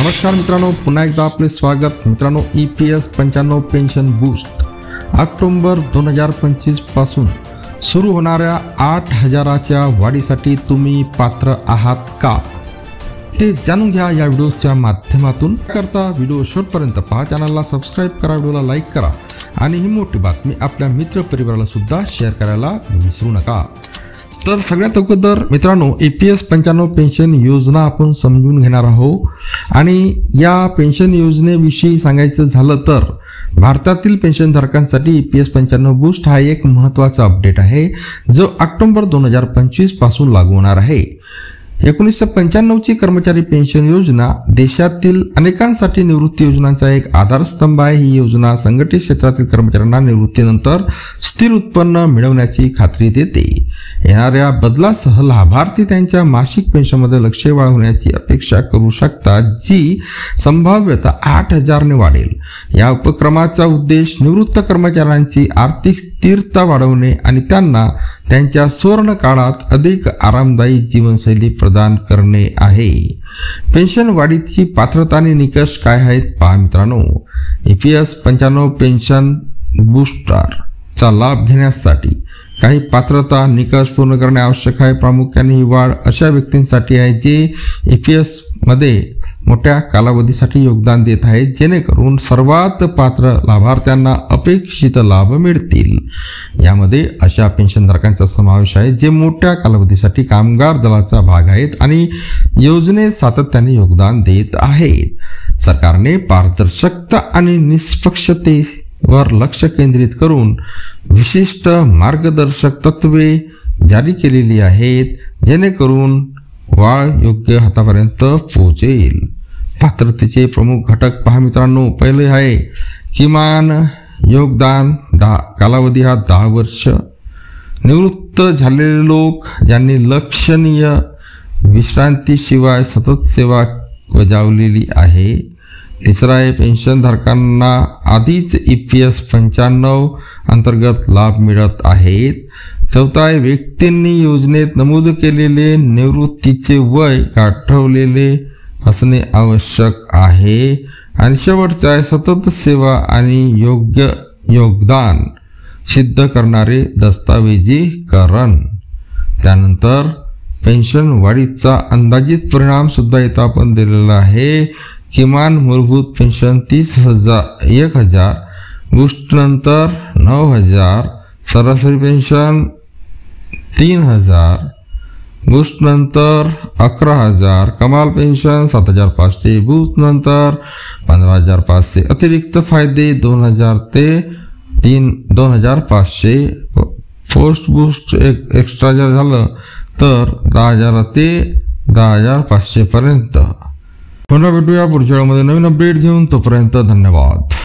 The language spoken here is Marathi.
नमस्कार मित्रांनो, पुन्हा एकदा आपले स्वागत। मित्रांनो, EPS 95 पेन्शन बूस्ट ऑक्टोबर 2025 पासून सुरू होणाऱ्या 8,000च्या वाढीसाठी तुम्ही पात्र आहात का, ते जाणून घ्या या व्हिडिओच्या माध्यमातून। करता व्हिडिओ शेवटपर्यंत पहा, चॅनलला सबस्क्राइब करा, व्हिडिओला लाईक करा आणि ही मोठी बातमी आपल्या मित्र परिवाराला सुद्धा शेअर करायला विसरू नका। तर सगळ्यात अगोदर मित्रांनो, EPS 95 पेन्शन योजना आपण समजून घेणार आहोत आणि या पेन्शन योजनेविषयी सांगायचं झालं तर भारतातील पेन्शनधारकांसाठी EPS 95 बूस्ट हा एक महत्त्वाचा अपडेट आहे जो ऑक्टोबर 2025 पासून लागू होणार आहे। 1995 ची कर्मचारी पेन्शन योजना देशातील अनेकांसाठी निवृत्ती योजनांचा एक आधारस्तंभ आहे। ही योजना संघटित क्षेत्रातील कर्मचाऱ्यांना निवृत्तीनंतर स्थिर उत्पन्न मिळवण्याची खात्री देते। येणाऱ्या बदलासह लाभार्थी त्यांच्या मासिक पेन्शनमध्ये लक्ष्य वाढवण्याची अपेक्षा करू शकतात, जी संभाव्यतः 8,000 ने वाढेल। या उपक्रमाचा उद्देश निवृत्त कर्मचाऱ्यांची आर्थिक स्थिरता वाढवणे आणि त्यांना त्यांच्या सुवर्ण काळात अधिक आरामदायी जीवनशैली प्रदान करणे आहे। पेन्शन वाढीची पात्रता आणि निकष काय आहेत पहा मित्रांनो। EPS 95 पेन्शन बूस्टर चा लाभ घेण्यासाठी काही पात्रता निकष पूर्ण करणे आवश्यक आहे। प्रामुख्याने ही वाढ अशा व्यक्तींसाठी आहे जे EPS मध्ये मोठ्या कालावधीसाठी योगदान देत आहेत, जेणेकरून सर्वात पात्र लाभार्थ्यांना अपेक्षित लाभ मिळतील। यामध्ये अशा पेन्शनधारकांचा समावेश आहे जे मोठ्या कालावधीसाठी कामगार दलाचा भाग आहेत आणि योजनेत सातत्याने योगदान देत आहेत। सरकारने पारदर्शकता आणि निष्पक्षतेवर लक्ष केंद्रित करून विशिष्ट मार्गदर्शक तत्त्वे जारी केलेली आहेत, जेणेकरून वाढ योग्य हातापर्यंत पोहोचेल। पात्रतेचे प्रमुख घटक पहा मित्रांनो। पहिले आहे किमान योगदान कालावधी हा 10 वर्ष। निवृत्त झालेले लोक ज्यांनी लक्षणीय विश्रांतीशिवाय सतत सेवा बजावलेली आहे। तिसरा आहे पेन्शनधारकांना आधीच EPS 95 अंतर्गत लाभ मिळत आहेत। चौथा आहे व्यक्तींनी योजनेत नमूद केलेले निवृत्तीचे वय गाठवलेले असणे आवश्यक आहे। आणि शेवटचा आहे सतत सेवा आणि योग्य योगदान सिद्ध करणारे दस्तऐवजीकरण। त्यानंतर पेन्शन वाढीचा अंदाजित परिणाम सुद्धा इथं आपण दिलेला आहे। किमान मूलभूत पेन्शन 1,000, बूस्ट नंतर 9,000, सरासरी पेन्शन 3,000, बूस्ट नंतर 11,000, कमाल पेन्शन 7,500, बूस्ट नंतर 15,500, अतिरिक्त फायदे 2,000 ते 2,500, पोस्ट बूस्ट एक्स्ट्रा जर झालं तर 10,000 ते 10,500 पर्यंत। पुन्हा भेटूया पुढच्या वेळेमध्ये नवीन अपडेट घेऊन, तोपर्यंत धन्यवाद।